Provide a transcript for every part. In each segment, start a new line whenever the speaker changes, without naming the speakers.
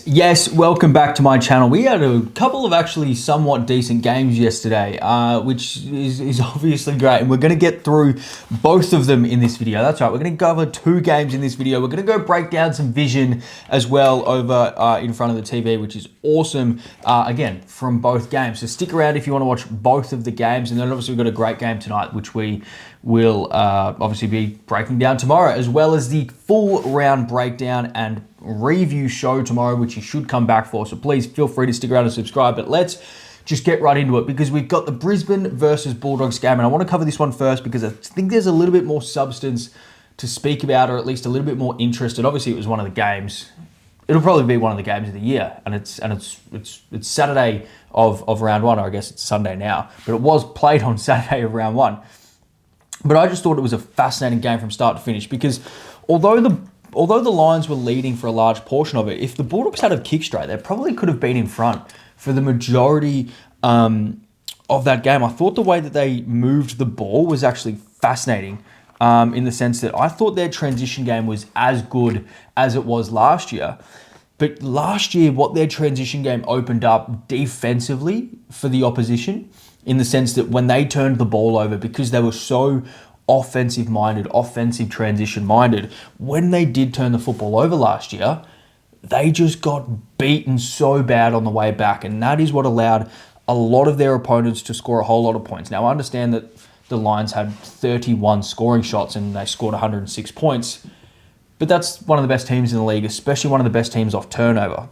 Yes, welcome back to my channel. We had a couple of actually somewhat decent games yesterday, which is obviously great. And we're going to get through both of them in this video. That's right, we're going to cover two games in this video. We're going to go break down some vision as well over in front of the TV, which is awesome, again, from both games. So stick around if you want to watch both of the games. And then obviously we've got a great game tonight, which we will obviously be breaking down tomorrow, as well as the full round breakdown and review show tomorrow, which you should come back for. So please feel free to stick around and subscribe. But let's just get right into it, because we've got the Brisbane versus Bulldogs game. And I want to cover this one first because I think there's a little bit more substance to speak about, or at least a little bit more interest. And obviously it was one of the games. It'll probably be one of the games of the year. And it's Saturday of round one, or I guess it's Sunday now. But it was played on Saturday of round one. But I just thought it was a fascinating game from start to finish, because although the Lions were leading for a large portion of it, if the Bulldogs had a kick straight, they probably could have been in front for the majority of that game. I thought the way that they moved the ball was actually fascinating, in the sense that I thought their transition game was as good as it was last year. But last year, what their transition game opened up defensively for the opposition, in the sense that when they turned the ball over, because they were so offensive-minded, offensive transition-minded, when they did turn the football over last year, they just got beaten so bad on the way back. And that is what allowed a lot of their opponents to score a whole lot of points. Now, I understand that the Lions had 31 scoring shots and they scored 106 points, but that's one of the best teams in the league, especially one of the best teams off turnover.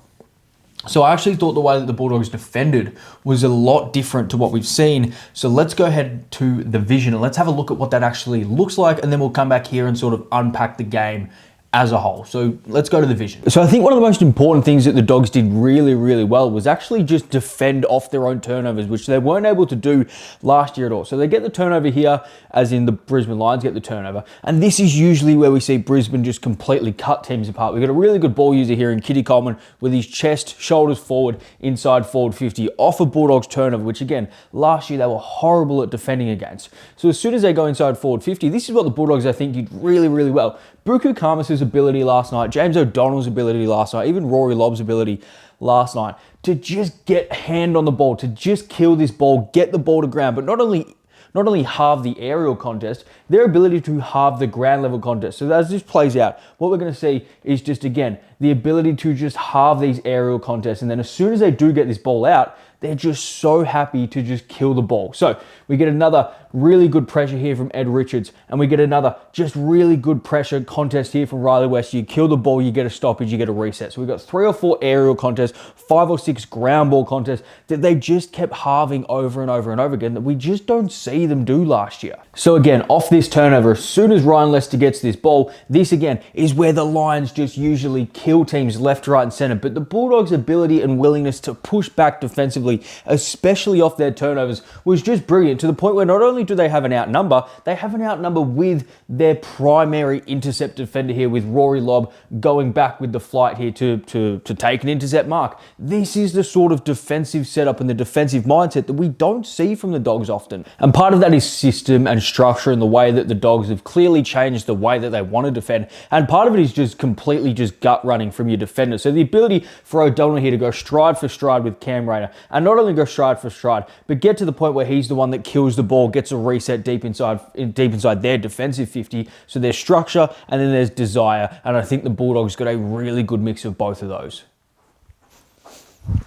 So I actually thought the way that the Bulldogs defended was a lot different to what we've seen. So let's go ahead to the vision and let's have a look at what that actually looks like. And then we'll come back here and sort of unpack the game as a whole. So let's go to the vision. So I think one of the most important things that the Dogs did really, really well was actually just defend off their own turnovers, which they weren't able to do last year at all. So they get the turnover here, as in the Brisbane Lions get the turnover. And this is usually where we see Brisbane just completely cut teams apart. We've got a really good ball user here in Kitty Coleman with his chest, shoulders forward, inside forward 50 off a Bulldogs turnover, which again, last year they were horrible at defending against. So as soon as they go inside forward 50, this is what the Bulldogs, I think, did really, really well. Buku Khamis' ability last night, James O'Donnell's ability last night, even Rory Lobb's ability last night to just get hand on the ball, to just kill this ball, get the ball to ground, but not only halve the aerial contest, their ability to halve the ground level contest. So as this plays out, what we're going to see is just, again, the ability to just halve these aerial contests. And then as soon as they do get this ball out, they're just so happy to just kill the ball. So we get another really good pressure here from Ed Richards, and we get another just really good pressure contest here from Riley West. You kill the ball, you get a stoppage, you get a reset. So we've got 3 or 4 aerial contests, 5 or 6 ground ball contests that they just kept halving over and over and over again, that we just don't see them do last year. So again, off this turnover, as soon as Ryan Lester gets this ball, this again is where the Lions just usually kill teams left, right, and center. But the Bulldogs' ability and willingness to push back defensively, especially off their turnovers, was just brilliant, to the point where not only do they have an outnumber, they have an outnumber with their primary intercept defender here, with Rory Lobb going back with the flight here to take an intercept mark. This is the sort of defensive setup and the defensive mindset that we don't see from the Dogs often. And part of that is system and structure and the way that the Dogs have clearly changed the way that they want to defend. And part of it is just completely just gut running from your defender. So the ability for O'Donnell here to go stride for stride with Cam Rayner, and not only go stride for stride, but get to the point where he's the one that kills the ball, gets a reset deep inside their defensive 50. So there's structure and then there's desire. And I think the Bulldogs got a really good mix of both of those.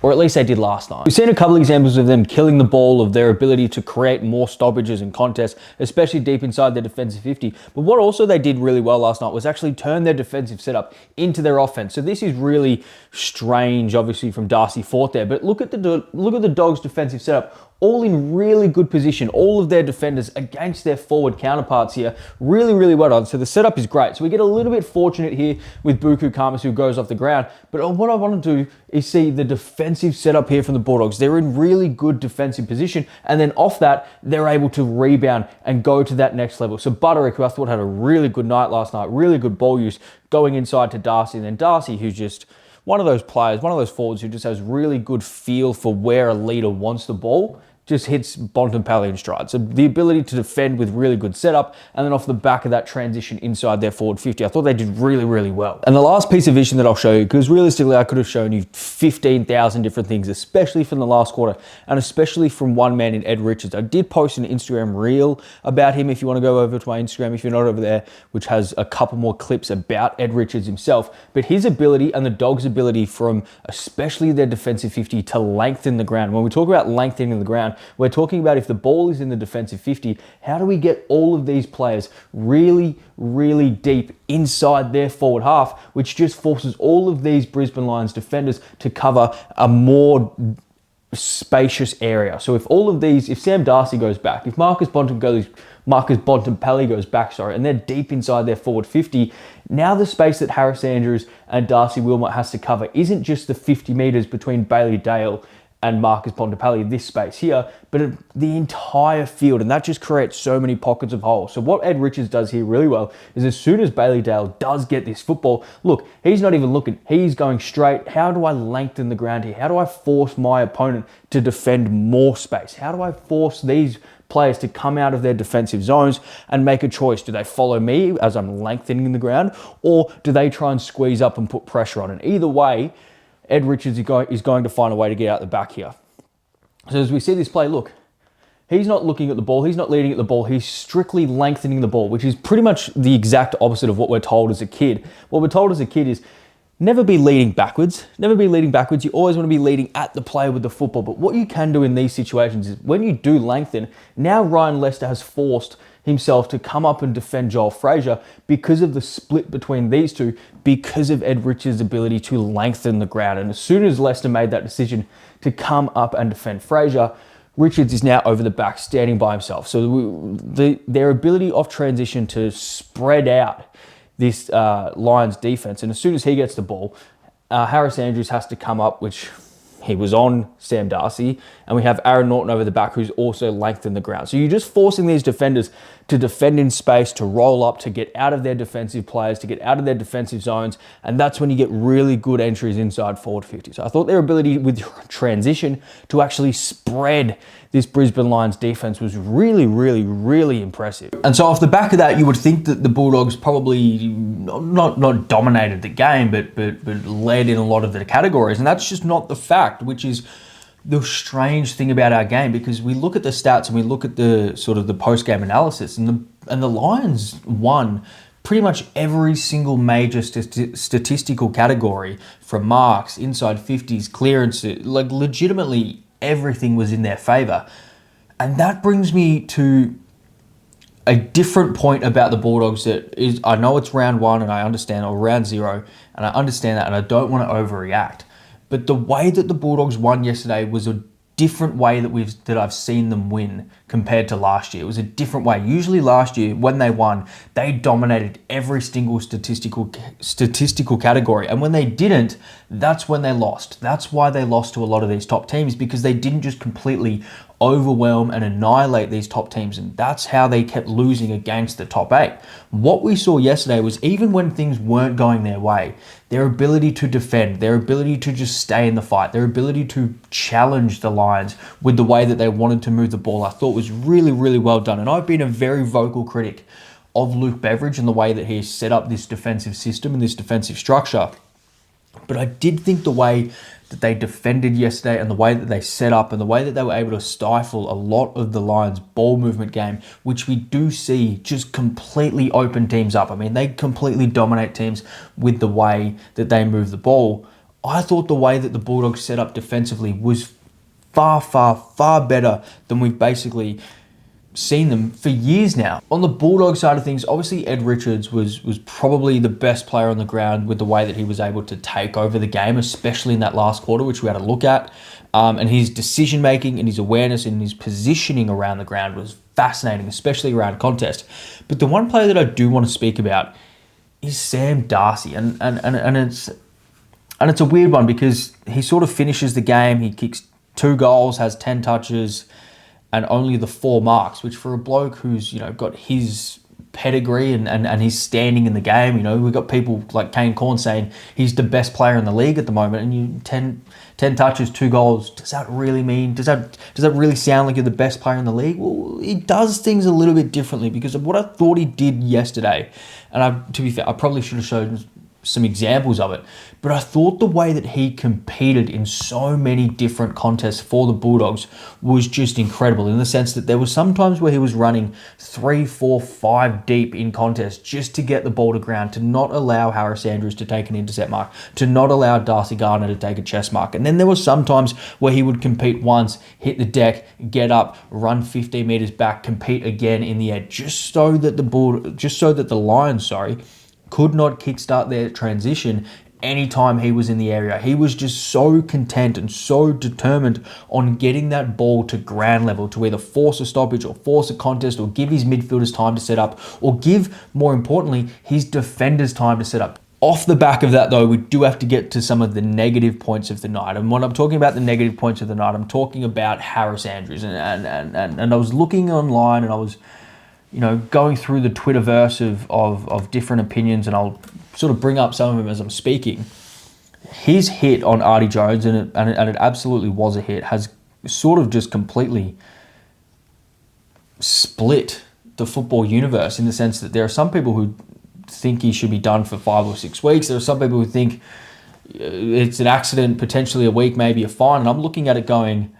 Or at least they did last night. We've seen a couple examples of them killing the ball, of their ability to create more stoppages and contests, especially deep inside their defensive 50. But what also they did really well last night was actually turn their defensive setup into their offense. So this is really strange, obviously, from Darcy Fort there. But look at the Dogs' defensive setup, all in really good position. All of their defenders against their forward counterparts here. Really, really well done. So the setup is great. So we get a little bit fortunate here with Buku Khamis, who goes off the ground. But what I want to do is see the defensive setup here from the Bulldogs. They're in really good defensive position. And then off that, they're able to rebound and go to that next level. So Butterick, who I thought had a really good night last night, really good ball use, going inside to Darcy. And then Darcy, who's just one of those players, one of those forwards who just has really good feel for where a leader wants the ball. just hits Bontempelli in stride. So the ability to defend with really good setup, and then off the back of that transition inside their forward 50, I thought they did really, really well. And the last piece of vision that I'll show you, because realistically I could have shown you 15,000 different things, especially from the last quarter, and especially from one man in Ed Richards. I did post an Instagram reel about him if you want to go over to my Instagram, if you're not over there, which has a couple more clips about Ed Richards himself. But his ability and the Dogs' ability from especially their defensive 50 to lengthen the ground. When we talk about lengthening the ground, we're talking about if the ball is in the defensive 50, how do we get all of these players really, really deep inside their forward half, which just forces all of these Brisbane Lions defenders to cover a more spacious area. So if Sam Darcy goes back, if Marcus Bontempelli goes back, and they're deep inside their forward 50, now the space that Harris Andrews and Darcy Wilmot has to cover isn't just the 50 metres between Bailey Dale and Marcus Bontempelli, this space here, but the entire field, and that just creates so many pockets of holes. So what Ed Richards does here really well is as soon as Bailey Dale does get this football, look, he's not even looking, he's going straight. How do I lengthen the ground here? How do I force my opponent to defend more space? How do I force these players to come out of their defensive zones and make a choice? Do they follow me as I'm lengthening the ground, or do they try and squeeze up and put pressure on? And either way, Ed Richards is going to find a way to get out the back here. So as we see this play, look, he's not looking at the ball, he's not leading at the ball, he's strictly lengthening the ball, which is pretty much the exact opposite of what we're told as a kid. What we're told as a kid is never be leading backwards. Never be leading backwards. You always want to be leading at the player with the football. But what you can do in these situations is when you do lengthen, now Ryan Lester has forced himself to come up and defend Joel Frazier because of the split between these two, because of Ed Richards' ability to lengthen the ground. And as soon as Lester made that decision to come up and defend Frazier, Richards is now over the back, standing by himself. So their ability off transition to spread out this Lions defense, and as soon as he gets the ball, Harris Andrews has to come up, which he was on Sam Darcy, and we have Aaron Norton over the back who's also lengthened the ground. So you're just forcing these defenders to defend in space, to roll up, to get out of their defensive players, to get out of their defensive zones, and that's when you get really good entries inside forward 50. So I thought their ability with transition to actually spread this Brisbane Lions defense was really, really, really impressive. And so off the back of that, you would think that the Bulldogs probably not dominated the game, but led in a lot of the categories, and that's just not the fact, which is the strange thing about our game, because we look at the stats and we look at the sort of the post-game analysis, and the Lions won pretty much every single major statistical category, from marks, inside 50s, clearances, like legitimately everything was in their favour. And that brings me to a different point about the Bulldogs that is, I know it's round one and I understand, or round zero, and I understand that, and I don't want to overreact. But the way that the Bulldogs won yesterday was a different way that I've seen them win compared to last year. It was a different way. Usually last year, when they won, they dominated every single statistical category. And when they didn't, that's when they lost. That's why they lost to a lot of these top teams, because they didn't just completely overwhelm and annihilate these top teams, and that's how they kept losing against the top 8. What we saw yesterday was, even when things weren't going their way, their ability to defend, their ability to just stay in the fight, their ability to challenge the Lions with the way that they wanted to move the ball, I thought was really, really well done. And I've been a very vocal critic of Luke Beveridge and the way that he set up this defensive system and this defensive structure. But I did think the way that they defended yesterday, and the way that they set up, and the way that they were able to stifle a lot of the Lions' ball movement game, which we do see just completely open teams up. I mean, they completely dominate teams with the way that they move the ball. I thought the way that the Bulldogs set up defensively was far, far, far better than we've basically seen them for years now. On the Bulldog side of things, obviously Ed Richards was probably the best player on the ground with the way that he was able to take over the game, especially in that last quarter, which we had a look at. And his decision making and his awareness and his positioning around the ground was fascinating, especially around contest. But the one player that I do want to speak about is Sam Darcy, and it's a weird one, because he sort of finishes the game. He kicks 2 goals, has 10 touches, and only the 4 marks, which for a bloke who's, got his pedigree and his standing in the game. You know, we've got people like Kane Corn saying he's the best player in the league at the moment, and you 10 touches, 2 goals. Does that really mean, does that really sound like you're the best player in the league? Well, he does things a little bit differently because of what I thought he did yesterday. And to be fair, I probably should have shown some examples of it, but I thought the way that he competed in so many different contests for the Bulldogs was just incredible, in the sense that there was some times where he was running 3, 4, 5 deep in contests just to get the ball to ground, to not allow Harris Andrews to take an intercept mark, to not allow Darcy Gardner to take a chest mark. And then there was some times where he would compete once, hit the deck, get up, run 15 meters back, compete again in the air, just so that the Lions, could not kickstart their transition anytime he was in the area. He was just so content and so determined on getting that ball to ground level to either force a stoppage or force a contest or give his midfielders time to set up, or give, more importantly, his defenders time to set up. Off the back of that, though, we do have to get to some of the negative points of the night. And when I'm talking about the negative points of the night, I'm talking about Harris Andrews. And I was looking online and I was, you know, going through the Twitterverse of different opinions, and I'll sort of bring up some of them as I'm speaking. His hit on Artie Jones, and it absolutely was a hit, has sort of just completely split the football universe, in the sense that there are some people who think he should be done for 5 or 6 weeks. There are some people who think it's an accident, potentially a week, maybe a fine. And I'm looking at it going,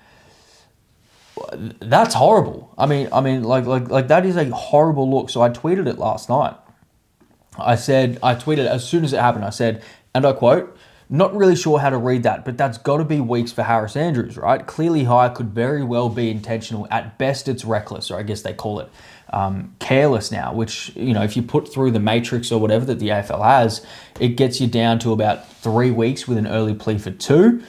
that's horrible. I mean, like that is a horrible look. So I tweeted it last night. I tweeted as soon as it happened, I said, and I quote, "Not really sure how to read that, but that's got to be weeks for Harris Andrews, right? Clearly high, could very well be intentional. At best, it's reckless," or I guess they call it careless now, which, you know, if you put through the matrix or whatever that the AFL has, it gets you down to about 3 weeks with an early plea for 2.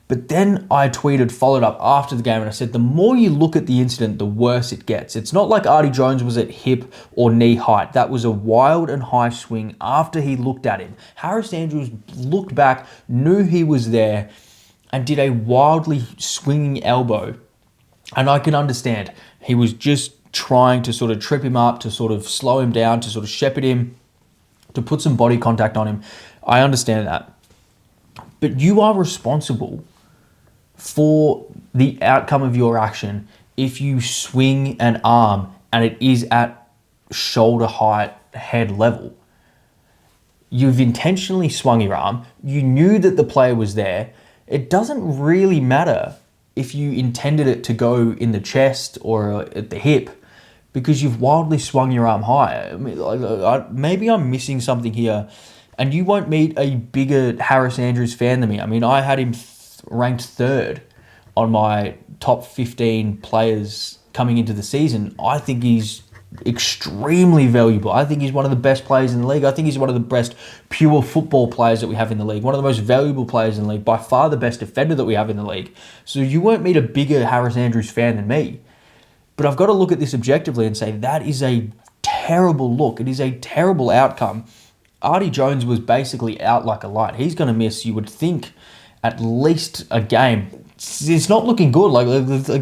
But then I followed up after the game, and I said, the more you look at the incident, the worse it gets. It's not like Artie Jones was at hip or knee height. That was a wild and high swing after he looked at him. Harris Andrews looked back, knew he was there, and did a wildly swinging elbow. And I can understand. He was just trying to sort of trip him up, to sort of slow him down, to sort of shepherd him, to put some body contact on him. I understand that. But you are responsible for the outcome of your action if you swing an arm and it is at shoulder height, head level. You've intentionally swung your arm. You knew that the player was there. It doesn't really matter if you intended it to go in the chest or at the hip, because you've wildly swung your arm high. I mean, maybe I'm missing something here, and you won't meet a bigger Harris Andrews fan than me. I mean, I had him ranked 3rd on my top 15 players coming into the season. I think he's extremely valuable. I think he's one of the best players in the league. I think he's one of the best pure football players that we have in the league. One of the most valuable players in the league. By far the best defender that we have in the league. So you won't meet a bigger Harris Andrews fan than me. But I've got to look at this objectively and say that is a terrible look. It is a terrible outcome. Artie Jones was basically out like a light. He's going to miss, you would think, at least a game. It's not looking good. Like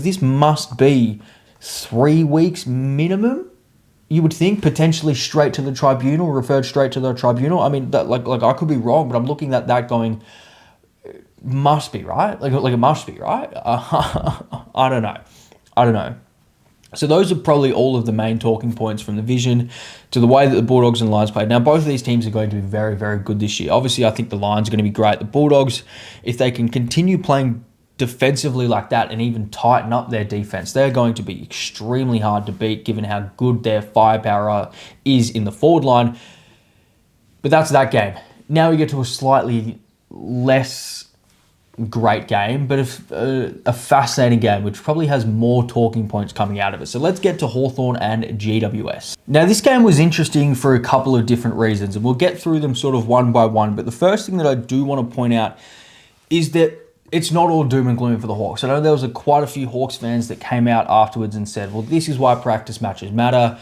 this must be 3 weeks minimum, you would think, potentially straight to the tribunal, referred straight to the tribunal. I mean, that, like I could be wrong, but I'm looking at that going, must be, right? Like it must be, right? I don't know. So those are probably all of the main talking points from the vision to the way that the Bulldogs and Lions played. Now, both of these teams are going to be very, very good this year. Obviously, I think the Lions are going to be great. The Bulldogs, if they can continue playing defensively like that and even tighten up their defense, they're going to be extremely hard to beat given how good their firepower is in the forward line. But that's that game. Now we get to a slightly less great game, but a fascinating game, which probably has more talking points coming out of it. So let's get to Hawthorn and GWS. Now, this game was interesting for a couple of different reasons, and we'll get through them sort of one by one. But the first thing that I do want to point out is that it's not all doom and gloom for the Hawks. I know there was quite a few Hawks fans that came out afterwards and said, well, this is why practice matches matter.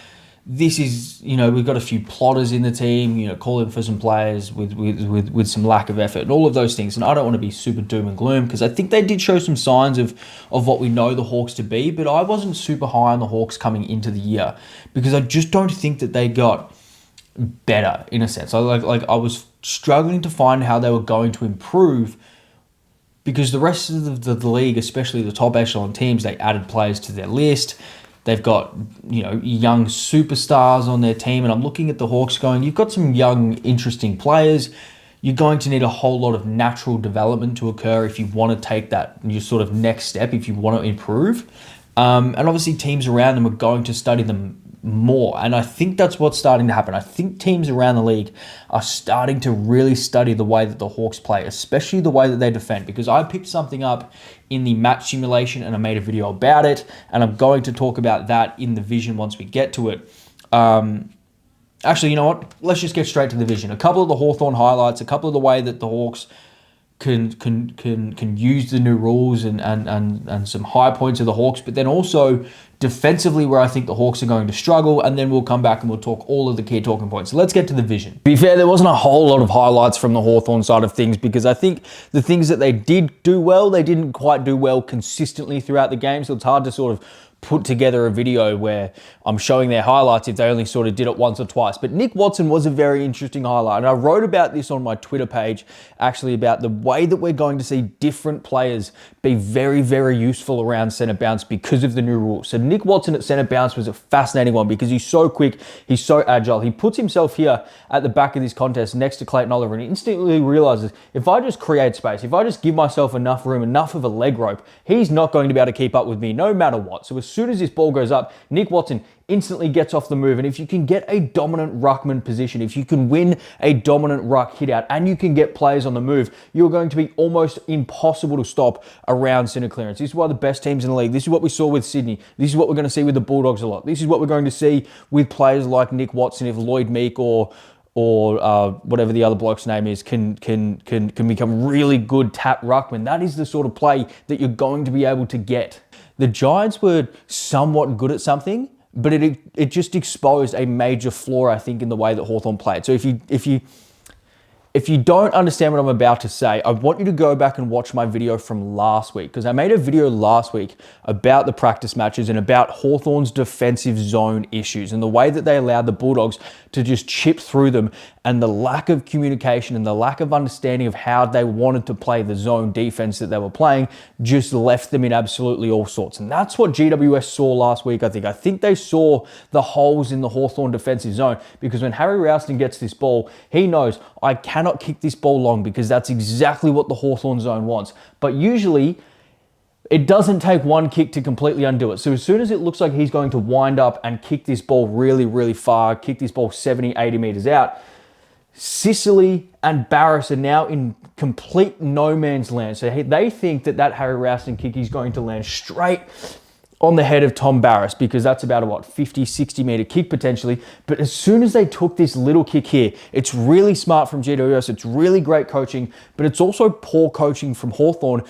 this is, we've got a few plotters in the team, calling for some players with some lack of effort and all of those things. And I don't want to be super doom and gloom because I think they did show some signs of what we know the Hawks to be, but I wasn't super high on the Hawks coming into the year because I just don't think that they got better in a sense. I was struggling to find how they were going to improve because the rest of the league, especially the top echelon teams, they added players to their list. They've got, young superstars on their team. And I'm looking at the Hawks going, you've got some young, interesting players. You're going to need a whole lot of natural development to occur if you want to take that your sort of next step, if you want to improve. And obviously teams around them are going to study them more. And I think that's what's starting to happen. I think teams around the league are starting to really study the way that the Hawks play, especially the way that they defend, because I picked something up in the match simulation and I made a video about it, and I'm going to talk about that in the vision once we get to it. Actually, you know what? Let's just get straight to the vision. A couple of the Hawthorn highlights, a couple of the way that the Hawks can use the new rules and some high points of the Hawks, but then also defensively where I think the Hawks are going to struggle, and then we'll come back and we'll talk all of the key talking points. So let's get to the vision. To be fair, there wasn't a whole lot of highlights from the Hawthorn side of things because I think the things that they did do well, they didn't quite do well consistently throughout the game, so it's hard to sort of put together a video where I'm showing their highlights if they only sort of did it once or twice. But Nick Watson was a very interesting highlight. And I wrote about this on my Twitter page, actually, about the way that we're going to see different players be very, very useful around centre bounce because of the new rules. So Nick Watson at centre bounce was a fascinating one because he's so quick, he's so agile. He puts himself here at the back of this contest next to Clayton Oliver and he instantly realizes, if I just create space, if I just give myself enough room, enough of a leg rope, he's not going to be able to keep up with me no matter what. So as soon as this ball goes up, Nick Watson instantly gets off the move. And if you can get a dominant ruckman position, if you can win a dominant ruck hit out and you can get players on the move, you're going to be almost impossible to stop around centre clearance. This is why the best teams in the league, this is what we saw with Sydney. This is what we're going to see with the Bulldogs a lot. This is what we're going to see with players like Nick Watson if Lloyd Meek or whatever the other bloke's name is, can become really good tap ruckman. That is the sort of play that you're going to be able to get. The Giants were somewhat good at something, but it just exposed a major flaw, I think, in the way that Hawthorn played. So if you don't understand what I'm about to say, I want you to go back and watch my video from last week, because I made a video last week about the practice matches and about Hawthorn's defensive zone issues and the way that they allowed the Bulldogs to just chip through them, and the lack of communication and the lack of understanding of how they wanted to play the zone defense that they were playing just left them in absolutely all sorts. And that's what GWS saw last week, I think. I think they saw the holes in the Hawthorn defensive zone, because when Harry Ralston gets this ball, he knows, I cannot kick this ball long because that's exactly what the Hawthorn zone wants. But usually, it doesn't take one kick to completely undo it. So as soon as it looks like he's going to wind up and kick this ball really, really far, kick this ball 70, 80 metres out, Sicily and Barris are now in complete no man's land. So they think that Harry Ralston kick is going to land straight on the head of Tom Barris, because that's about a 50, 60 metre kick potentially. But as soon as they took this little kick here, it's really smart from GWS, it's really great coaching, but it's also poor coaching from Hawthorn,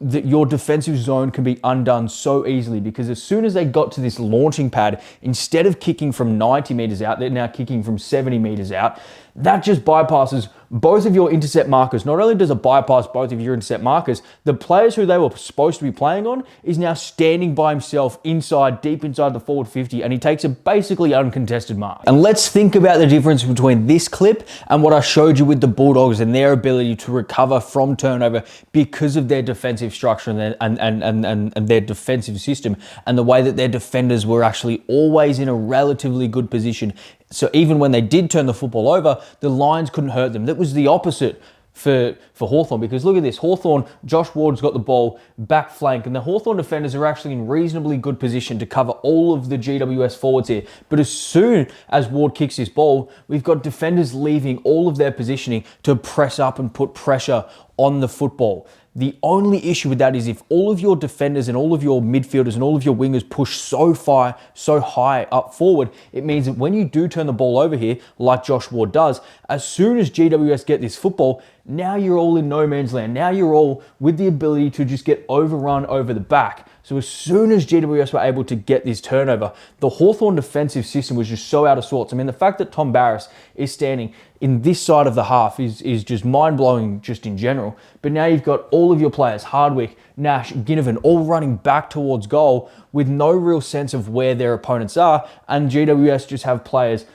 that your defensive zone can be undone so easily, because as soon as they got to this launching pad, instead of kicking from 90 metres out, they're now kicking from 70 metres out. That just bypasses both of your intercept markers. Not only does it bypass both of your intercept markers, the players who they were supposed to be playing on is now standing by himself inside, deep inside the forward 50, and he takes a basically uncontested mark. And let's think about the difference between this clip and what I showed you with the Bulldogs and their ability to recover from turnover because of their defensive structure and their defensive system, and the way that their defenders were actually always in a relatively good position. So even when they did turn the football over, the Lions couldn't hurt them. That was the opposite for Hawthorn, because look at this. Hawthorn, Josh Ward's got the ball back flank, and the Hawthorn defenders are actually in reasonably good position to cover all of the GWS forwards here. But as soon as Ward kicks his ball, we've got defenders leaving all of their positioning to press up and put pressure on the football. The only issue with that is if all of your defenders and all of your midfielders and all of your wingers push so far, so high up forward, it means that when you do turn the ball over here, like Josh Ward does, as soon as GWS get this football, now you're all in no man's land. Now you're all with the ability to just get overrun over the back. So as soon as GWS were able to get this turnover, the Hawthorn defensive system was just so out of sorts. I mean, the fact that Tom Barras is standing in this side of the half is just mind-blowing just in general. But now you've got all of your players, Hardwick, Nash, Ginnivan, all running back towards goal with no real sense of where their opponents are, and GWS just have players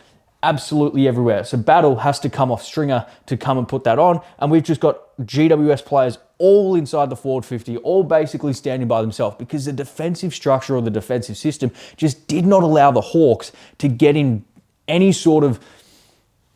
absolutely everywhere. So Battle has to come off Stringer to come and put that on, and we've just got GWS players all inside the forward 50, all basically standing by themselves because the defensive structure or the defensive system just did not allow the Hawks to get in any sort of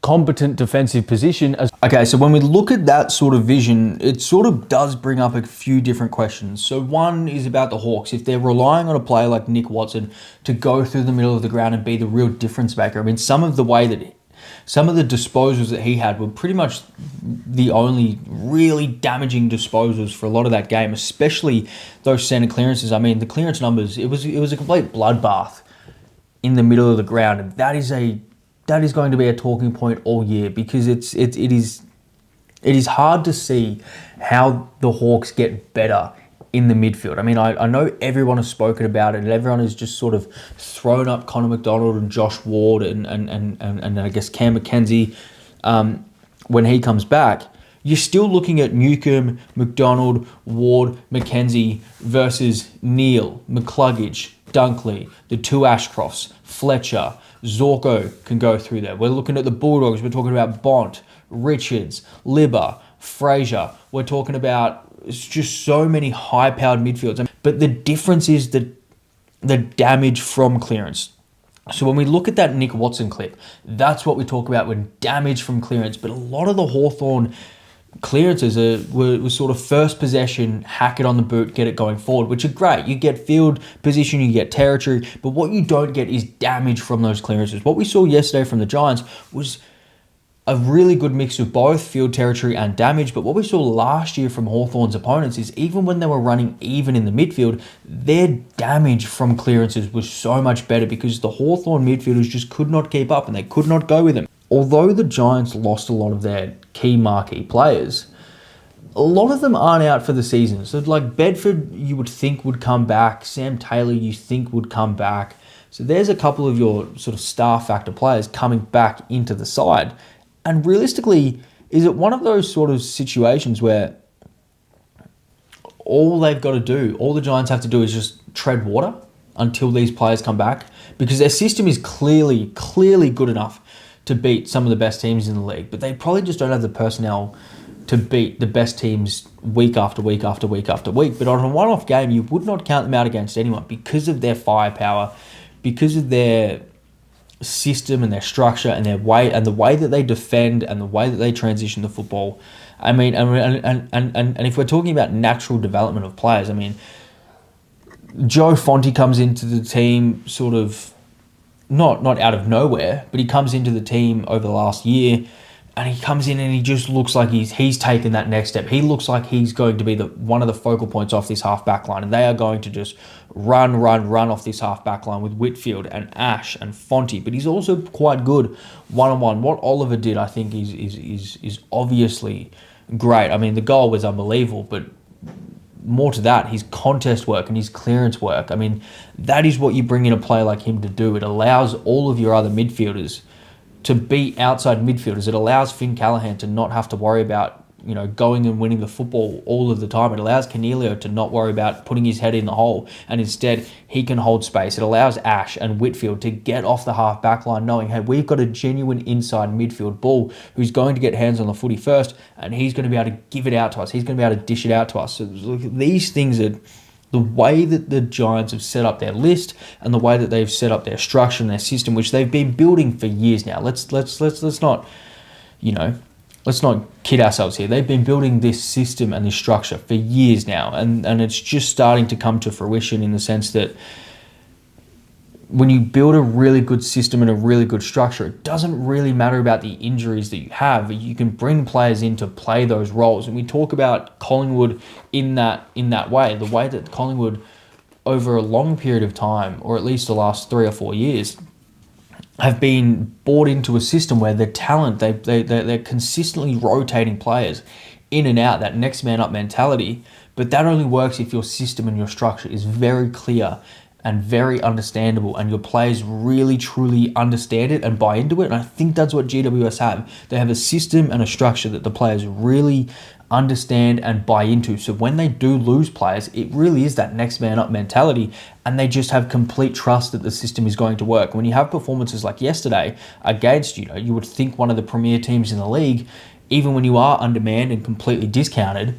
competent defensive position. Okay, so when we look at that sort of vision, it sort of does bring up a few different questions. So one is about the Hawks. If they're relying on a player like Nick Watson to go through the middle of the ground and be the real difference maker, I mean, some of the disposals that he had were pretty much the only really damaging disposals for a lot of that game, especially those center clearances. I mean, the clearance numbers, it was a complete bloodbath in the middle of the ground, and that is going to be a talking point all year because it is hard to see how the Hawks get better in the midfield. I mean, I know everyone has spoken about it and everyone has just sort of thrown up Connor McDonald and Josh Ward and I guess Cam McKenzie when he comes back. You're still looking at Newcomb, McDonald, Ward, McKenzie versus Neal, McCluggage, Dunkley, the two Ashcrofts, Fletcher, Zorko can go through there. We're looking at the Bulldogs. We're talking about Bont, Richards, Libba, Fraser. We're talking about just so many high-powered midfields. But the difference is the damage from clearance. So when we look at that Nick Watson clip, that's what we talk about with damage from clearance. But a lot of the Hawthorn clearances were sort of first possession, hack it on the boot, get it going forward, which are great. You get field position, you get territory, but what you don't get is damage from those clearances. What we saw yesterday from the Giants was a really good mix of both field territory and damage, but what we saw last year from Hawthorn's opponents is even when they were running even in the midfield, their damage from clearances was so much better because the Hawthorn midfielders just could not keep up and they could not go with them. Although the Giants lost a lot of their key marquee players, a lot of them aren't out for the season. So like Bedford, you would think would come back. Sam Taylor, you think would come back. So there's a couple of your sort of star factor players coming back into the side. And realistically, is it one of those sort of situations where all they've got to do, all the Giants have to do is just tread water until these players come back? Because their system is clearly good enough to beat some of the best teams in the league, but they probably just don't have the personnel to beat the best teams week after week after week after week. But on a one-off game, you would not count them out against anyone because of their firepower, because of their system and their structure and their way and the way that they defend and the way that they transition the football. I mean, and if we're talking about natural development of players, I mean, Joe Fonte comes into the team sort of not out of nowhere, but he comes into the team over the last year and he comes in and he just looks like he's taken that next step. He looks like he's going to be one of the focal points off this half-back line, and they are going to just run off this half-back line with Whitfield and Ash and Fonte. But he's also quite good one-on-one. What Oliver did, I think, is obviously great. I mean, the goal was unbelievable, but more to that, his contest work and his clearance work. I mean, that is what you bring in a player like him to do. It allows all of your other midfielders to be outside midfielders. It allows Finn Callahan to not have to worry about, going and winning the football all of the time. It allows Cornelio to not worry about putting his head in the hole, and instead he can hold space. It allows Ash and Whitfield to get off the half-back line knowing, hey, we've got a genuine inside midfield bull who's going to get hands on the footy first, and he's going to be able to give it out to us. He's going to be able to dish it out to us. So look, these things are the way that the Giants have set up their list and the way that they've set up their structure and their system, which they've been building for years now. Let's not, let's not kid ourselves here. They've been building this system and this structure for years now, and it's just starting to come to fruition in the sense that when you build a really good system and a really good structure, it doesn't really matter about the injuries that you have. You can bring players in to play those roles. And we talk about Collingwood in that way, the way that Collingwood over a long period of time, or at least the last 3 or 4 years, have been bought into a system where their talent, they're consistently rotating players in and out, that next man up mentality. But that only works if your system and your structure is very clear and very understandable, and your players really truly understand it and buy into it. And I think that's what GWS have. They have a system and a structure that the players really understand and buy into. So when they do lose players, it really is that next man up mentality, and they just have complete trust that the system is going to work. When you have performances like yesterday against, you would think one of the premier teams in the league, even when you are undermanned and completely discounted,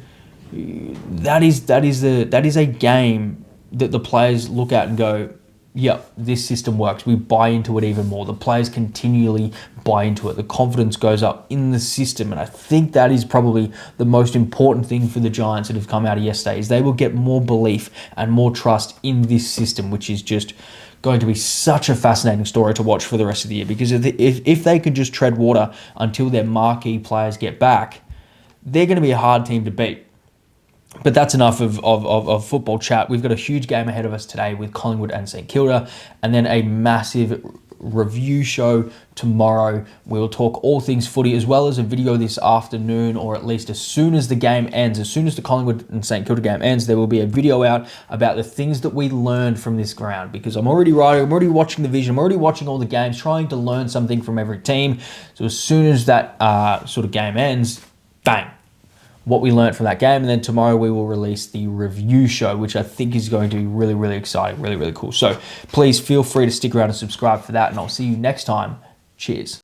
that is a game that the players look at and go, yep, this system works. We buy into it even more. The players continually buy into it. The confidence goes up in the system. And I think that is probably the most important thing for the Giants that have come out of yesterday, is they will get more belief and more trust in this system, which is just going to be such a fascinating story to watch for the rest of the year. Because if they can just tread water until their marquee players get back, they're going to be a hard team to beat. But that's enough of football chat. We've got a huge game ahead of us today with Collingwood and St Kilda, and then a massive review show tomorrow. We'll talk all things footy, as well as a video this afternoon, or at least as soon as the game ends, as soon as the Collingwood and St Kilda game ends, there will be a video out about the things that we learned from this ground, because I'm already writing, I'm already watching the vision, I'm already watching all the games, trying to learn something from every team. So as soon as that sort of game ends, bang, what we learned from that game. And then tomorrow we will release the review show, which I think is going to be really, really exciting, really, really cool. So please feel free to stick around and subscribe for that, and I'll see you next time. Cheers.